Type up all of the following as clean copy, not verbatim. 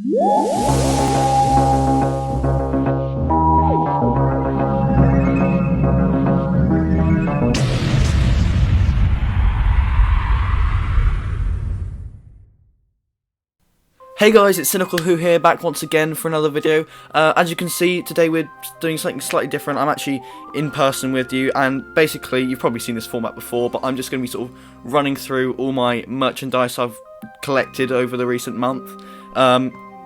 Hey guys, it's Cynical Who here, back once again for another video. As you can see, today we're doing something slightly different. I'm actually in person with you, and basically, you've probably seen this format before, but I'm just going to be sort of running through all my merchandise I've collected over the recent month.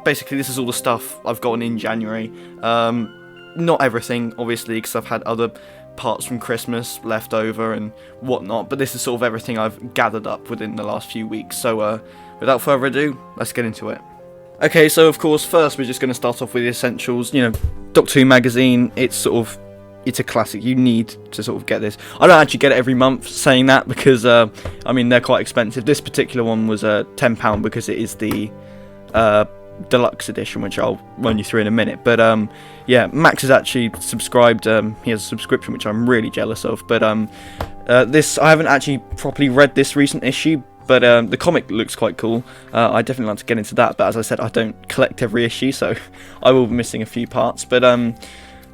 Basically, this is all the stuff I've gotten in January. Not everything, obviously, because I've had other parts from Christmas left over and whatnot, but this is sort of everything I've gathered up within the last few weeks, so without further ado, let's get into it. Okay, so of course, first we're just going to start off with the essentials. You know, Doctor Who magazine, it's a classic. You need to sort of get this. I don't actually get it every month, saying that, because, I mean, they're quite expensive. This particular one was £10 because it is the deluxe edition, which I'll run you through in a minute. But, yeah, Max has actually subscribed. He has a subscription, which I'm really jealous of. But this, I haven't actually properly read this recent issue, but the comic looks quite cool. I definitely like to get into that, but as I said, I don't collect every issue, so I will be missing a few parts. But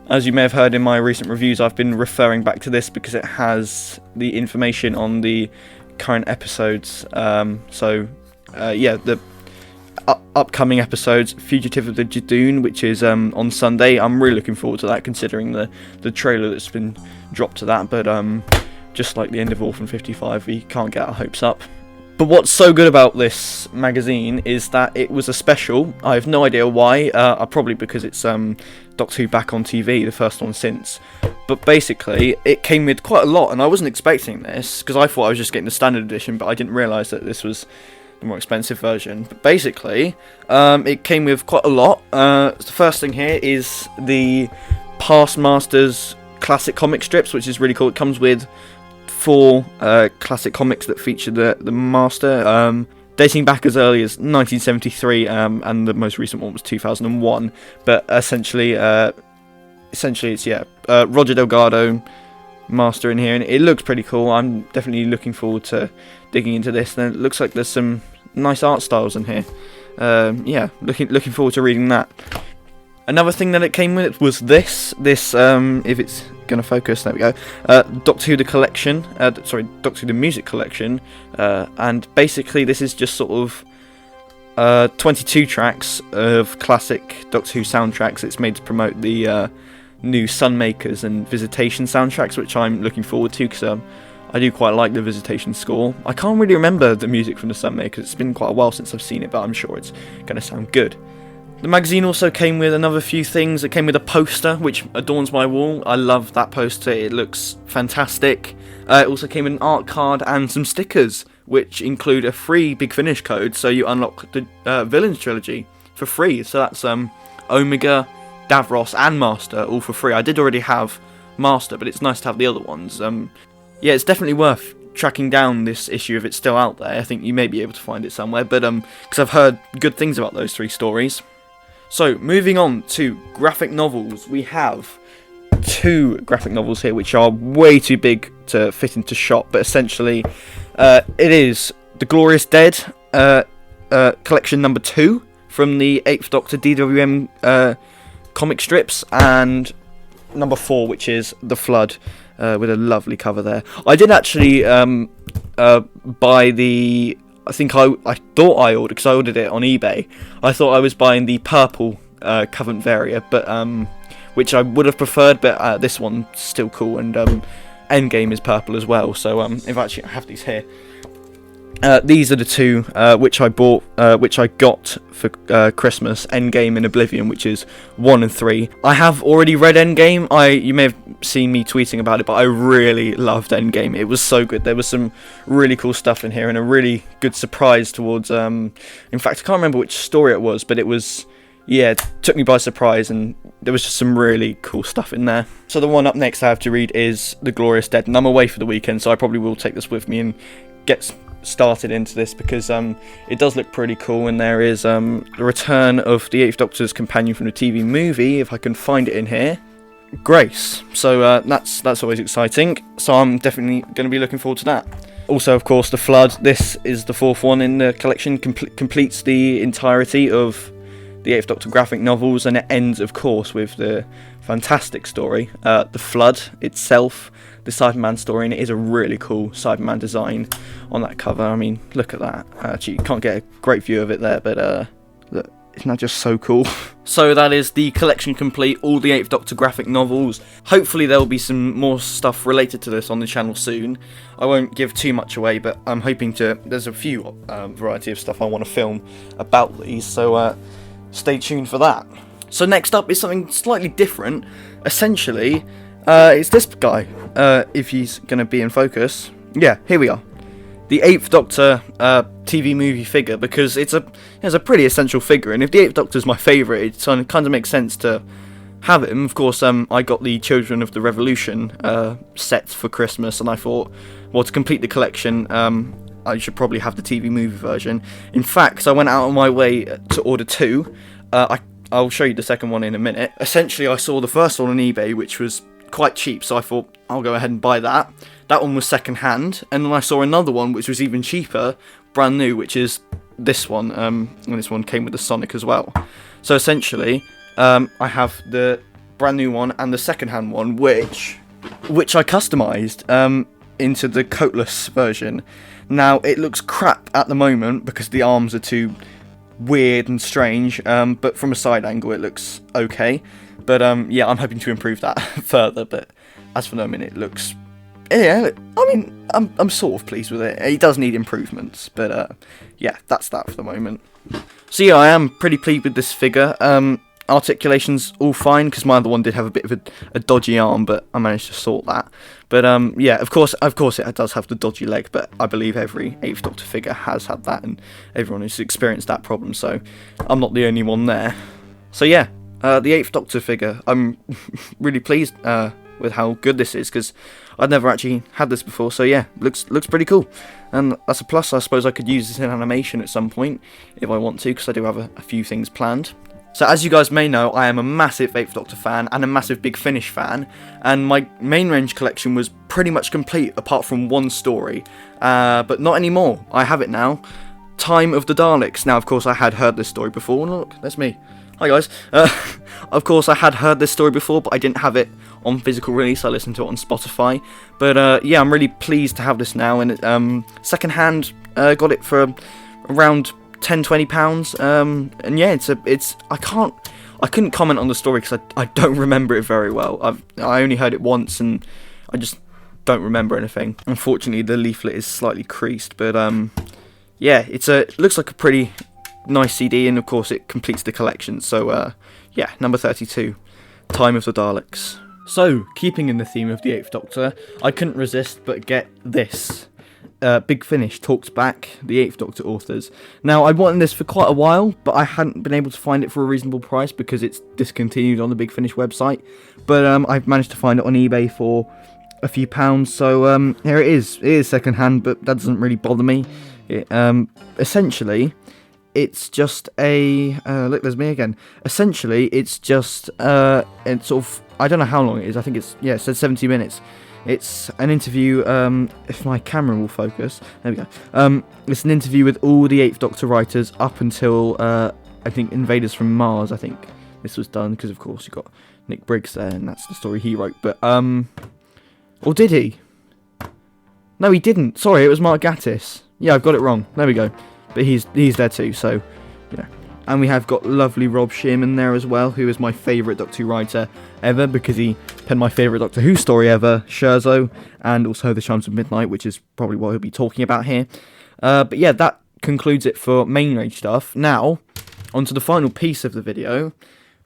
as you may have heard in my recent reviews, I've been referring back to this because it has the information on the current episodes. Yeah, the upcoming episodes, Fugitive of the Judoon, which is on Sunday. I'm really looking forward to that, considering the trailer that's been dropped to that. But just like the end of Orphan 55, we can't get our hopes up. But what's so good about this magazine is that it was a special. I have no idea why. Probably because it's Doctor Who Back on TV, the first one since. But basically, it came with quite a lot, and I wasn't expecting this, because I thought I was just getting the standard edition, but I didn't realise that this was the more expensive version. But basically, it came with quite a lot. The first thing here is the Past Masters classic comic strips, which is really cool. It comes with 4 classic comics that feature the Master, dating back as early as 1973, and the most recent one was 2001. But essentially it's Roger Delgado, Master in here, and it looks pretty cool. I'm definitely looking forward to digging into this. And it looks like there's some nice art styles in here. Yeah, looking forward to reading that. Another thing that it came with was this, if it's going to focus, there we go, Doctor Who the Collection, Doctor Who the Music Collection, and basically this is just sort of 22 tracks of classic Doctor Who soundtracks. It's made to promote the new Sunmakers and Visitation soundtracks, which I'm looking forward to, because I do quite like the Visitation score. I can't really remember the music from the Sunmakers, it's been quite a while since I've seen it, but I'm sure it's going to sound good. The magazine also came with another few things. It came with a poster, which adorns my wall. I love that poster, it looks fantastic. It also came with an art card and some stickers, which include a free Big Finish code, so you unlock the Villains trilogy for free. So that's Omega, Davros and Master, all for free. I did already have Master, but it's nice to have the other ones. Yeah, it's definitely worth tracking down this issue if it's still out there. I think you may be able to find it somewhere, but because I've heard good things about those 3 stories. So, moving on to graphic novels, we have 2 graphic novels here which are way too big to fit into shop, but essentially it is The Glorious Dead collection number 2 from the 8th Doctor DWM comic strips, and number 4, which is The Flood, with a lovely cover there. I did actually buy the... I thought I ordered, because I ordered it on eBay. I thought I was buying the purple Covenant Varia, but which I would have preferred, but this one's still cool, and Endgame is purple as well. So if I have these here, these are the 2 which I bought, which I got for Christmas. Endgame and Oblivion, which is 1 and 3. I have already read Endgame. You may have seen me tweeting about it, but I really loved Endgame. It was so good. There was some really cool stuff in here, and a really good surprise towards... in fact, I can't remember which story it was, but it was... Yeah, it took me by surprise, and there was just some really cool stuff in there. So the one up next I have to read is The Glorious Dead, and I'm away for the weekend, so I probably will take this with me and get started into this, because it does look pretty cool, and there is the return of the 8th Doctor's companion from the TV movie, if I can find it in here, Grace. So that's always exciting, so I'm definitely going to be looking forward to that. Also, of course, The Flood. This is the 4th one in the collection, completes the entirety of the 8th Doctor graphic novels, and it ends, of course, with the fantastic story, The Flood itself, the Cyberman story, and it is a really cool Cyberman design on that cover. I mean, look at that. Actually, you can't get a great view of it there, but look, isn't that just so cool? So that is the collection complete, all the 8th Doctor graphic novels. Hopefully there will be some more stuff related to this on the channel soon. I won't give too much away, but I'm hoping to... There's a few variety of stuff I want to film about these, so stay tuned for that. So next up is something slightly different. Essentially, it's this guy, if he's going to be in focus. Yeah, here we are. The 8th Doctor TV movie figure, because it's a pretty essential figure, and if the 8th Doctor's my favourite, it kind of makes sense to have him. Of course, I got the Children of the Revolution set for Christmas, and I thought, well, to complete the collection, I should probably have the TV movie version. In fact, I went out of my way to order two. I'll show you the second one in a minute. Essentially, I saw the first one on eBay, which was quite cheap, so I thought I'll go ahead and buy that. That one was second hand, and then I saw another one which was even cheaper, brand new, which is this one, and this one came with the Sonic as well. So essentially, I have the brand new one and the second hand one, which I customised into the coatless version. Now, it looks crap at the moment because the arms are too weird and strange, but from a side angle it looks okay. But yeah, I'm hoping to improve that further, but as for the moment it looks... Yeah, I mean, I'm sort of pleased with it. It does need improvements, but yeah, that's that for the moment. So yeah, I am pretty pleased with this figure. Articulation's all fine, because my other one did have a bit of a dodgy arm, but I managed to sort that. But yeah, of course it does have the dodgy leg, but I believe every 8th Doctor figure has had that, and everyone has experienced that problem, so I'm not the only one there. So yeah, the 8th Doctor figure, I'm really pleased with how good this is, because I'd never actually had this before, so yeah, looks pretty cool. And that's a plus. I suppose I could use this in animation at some point, if I want to, because I do have a few things planned. So as you guys may know, I am a massive 8th Doctor fan and a massive Big Finish fan, and my main range collection was pretty much complete apart from one story, but not anymore. I have it now. Time of the Daleks. Now, of course, I had heard this story before. Look, that's me. Hi guys. Of course, I had heard this story before, but I didn't have it on physical release. I listened to it on Spotify. But yeah, I'm really pleased to have this now, and second hand, got it for around £10-20, and yeah, I couldn't comment on the story because I don't remember it very well. I only heard it once, and I just don't remember anything. Unfortunately, the leaflet is slightly creased, but yeah, it looks like a pretty nice CD, and of course it completes the collection. So yeah, number 32, Time of the Daleks. So, keeping in the theme of the 8th Doctor, I couldn't resist but get this. Big Finish Talks Back, the 8th Doctor authors. Now, I'd wanted this for quite a while, but I hadn't been able to find it for a reasonable price because it's discontinued on the Big Finish website. But I've managed to find it on eBay for a few pounds, so here it is. It is second hand, but that doesn't really bother me. Essentially, it's just a... look, there's me again. Essentially, it's just... it's sort of... I don't know how long it is. I think it's... Yeah, it says 70 minutes. It's an interview, if my camera will focus, there we go. It's an interview with all the 8th Doctor writers up until, I think, Invaders from Mars. I think this was done, because of course you've got Nick Briggs there, and that's the story he wrote, but, or did he? No, he didn't. Sorry, it was Mark Gatiss. Yeah, I've got it wrong. There we go. But he's there too, so, you know. And we have got lovely Rob Shearman there as well, who is my favourite Doctor Who writer ever, because he penned my favourite Doctor Who story ever, Scherzo, and also The Chimes of Midnight, which is probably what he'll be talking about here. But yeah, that concludes it for main range stuff. Now, on to the final piece of the video.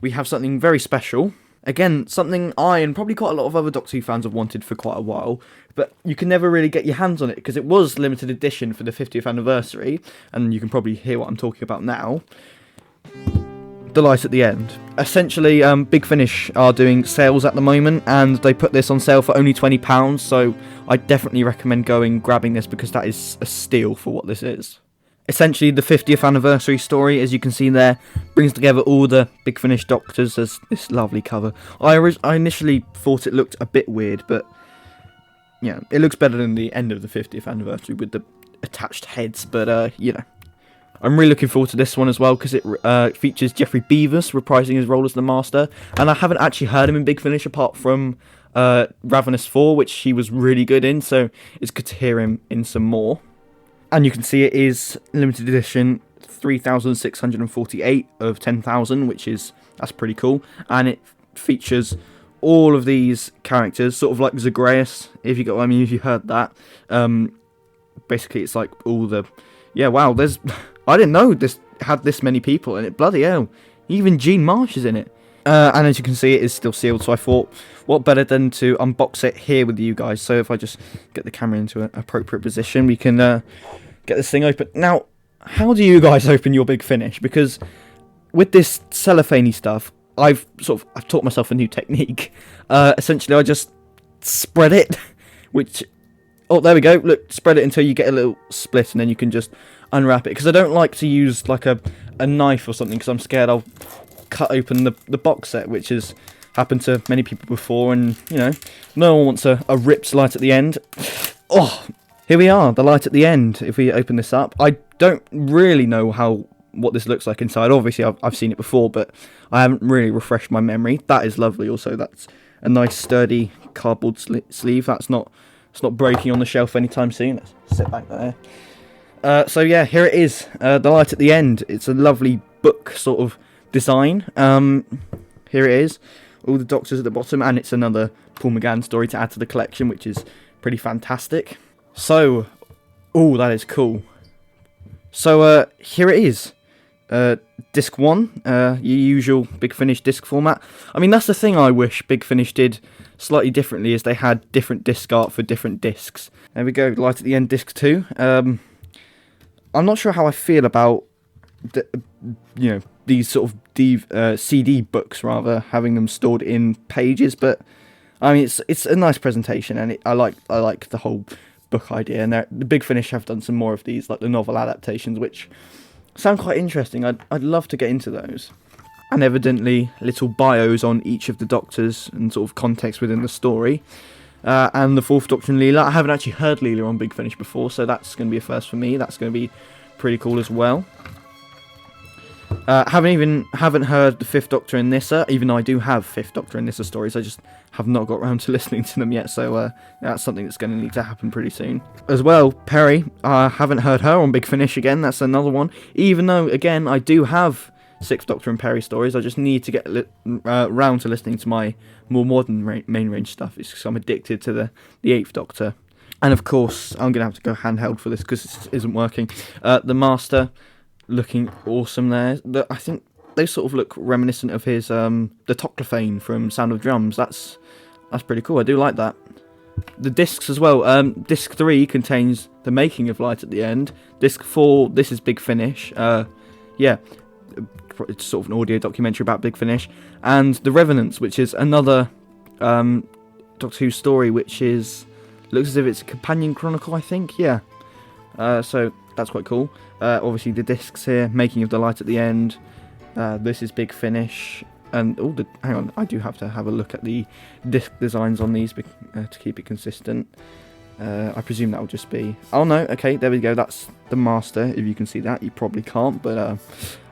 We have something very special. Again, something I and probably quite a lot of other Doctor Who fans have wanted for quite a while, but you can never really get your hands on it, because it was limited edition for the 50th anniversary, and you can probably hear what I'm talking about now. The light at the end. Essentially, Big Finish are doing sales at the moment, and they put this on sale for only £20, so I definitely recommend grabbing this, because that is a steal for what this is. Essentially, the 50th anniversary story, as you can see there, brings together all the Big Finish Doctors as this lovely cover. I initially thought it looked a bit weird, but yeah, it looks better than the end of the 50th anniversary with the attached heads, but you know, I'm really looking forward to this one as well, because it features Jeffrey Beavis reprising his role as the Master, and I haven't actually heard him in Big Finish apart from Ravenous 4, which he was really good in, so it's good to hear him in some more. And you can see it is limited edition 3,648 of 10,000, that's pretty cool, and it features all of these characters, sort of like Zagreus, if you heard that. Basically, it's like all the... Yeah, wow, I didn't know this had this many people in it. Bloody hell. Even Gene Marsh is in it. And as you can see, it is still sealed, so I thought, what better than to unbox it here with you guys. So if I just get the camera into an appropriate position, we can get this thing open. Now, how do you guys open your Big Finish? Because with this cellophane stuff, I've taught myself a new technique. Essentially, I just spread it, which... Oh, there we go. Look, spread it until you get a little split, and then you can just unwrap it. Because I don't like to use like a knife or something, because I'm scared I'll cut open the box set, which has happened to many people before, and, you know, no one wants a ripped light at the end. Oh, here we are, the light at the end, if we open this up. I don't really know what this looks like inside. Obviously, I've seen it before, but I haven't really refreshed my memory. That is lovely also. That's a nice, sturdy cardboard sleeve. That's not... It's not breaking on the shelf anytime soon. Let's sit back there. So yeah, here it is. The light at the end. It's a lovely book sort of design. Here it is. All the Doctors at the bottom, and it's another Paul McGann story to add to the collection, which is pretty fantastic. So, oh, that is cool. So here it is. Disc 1, your usual Big Finish disc format. I mean, that's the thing I wish Big Finish did slightly differently, is they had different disc art for different discs. There we go, light at the end, disc 2. I'm not sure how I feel about these sort of CD books, rather, having them stored in pages, but I mean, it's a nice presentation, and I like the whole book idea. And the Big Finish have done some more of these, like the novel adaptations, which sound quite interesting. I'd love to get into those. And evidently, little bios on each of the Doctors and sort of context within the story. And the Fourth Doctor and Leela. I haven't actually heard Leela on Big Finish before, so that's going to be a first for me. That's going to be pretty cool as well. Haven't heard the Fifth Doctor and Nyssa, even though I do have Fifth Doctor and Nyssa stories. I just have not got around to listening to them yet, so that's something that's going to need to happen pretty soon. As well, Peri, I haven't heard her on Big Finish again. That's another one. Even though, again, I do have Sixth Doctor and Peri stories, I just need to get round to listening to my more modern main range stuff. It's because I'm addicted to the Eighth Doctor. And of course, I'm going to have to go handheld for this because it isn't working. The Master, looking awesome there. I think they sort of look reminiscent of his the Toclophane from Sound of Drums. That's pretty cool. I do like that. The discs as well. Disc 3 contains the making of Light at the End. Disc 4, this is Big Finish. It's sort of an audio documentary about Big Finish. And The Revenants, which is another Doctor Who story, which looks as if it's a companion chronicle, I think. Yeah. So that's quite cool. Obviously the discs here, making of the Light at the End. This is Big Finish. And hang on, I do have to have a look at the disc designs on these to keep it consistent. I presume that will just be... Oh no, okay, there we go. That's the Master. If you can see that, you probably can't, but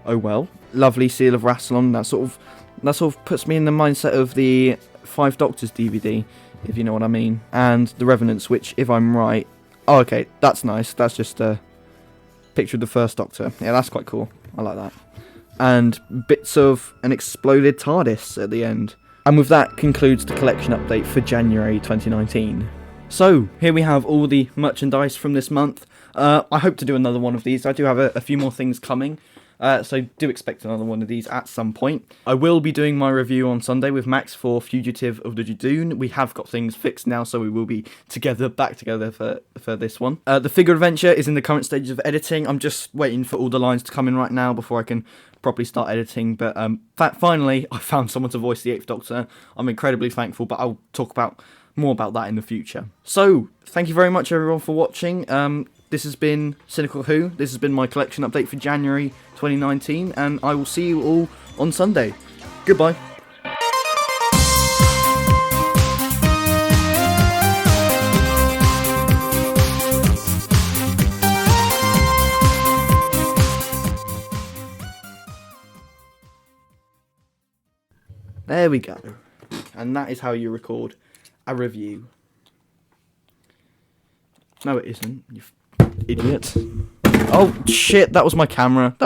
oh well. Lovely Seal of Rassilon. That sort of puts me in the mindset of the Five Doctors DVD, if you know what I mean. And The Revenants, which, if I'm right... Oh, okay, that's nice. That's just a picture of the First Doctor. Yeah, that's quite cool. I like that. And bits of an exploded TARDIS at the end. And with that concludes the collection update for January 2019. So, here we have all the merchandise from this month. I hope to do another one of these. I do have a few more things coming. So do expect another one of these at some point. I will be doing my review on Sunday with Max for Fugitive of the Judoon. We have got things fixed now, so we will be back together for this one. The figure adventure is in the current stages of editing. I'm just waiting for all the lines to come in right now before I can properly start editing. But finally, I found someone to voice the 8th Doctor. I'm incredibly thankful, but I'll talk more about that in the future. So, thank you very much everyone for watching. This has been Cynical Who. This has been my collection update for January 2019, and I will see you all on Sunday. Goodbye. There we go. And that is how you record a review. No, it isn't, you idiot. Oh, shit, that was my camera.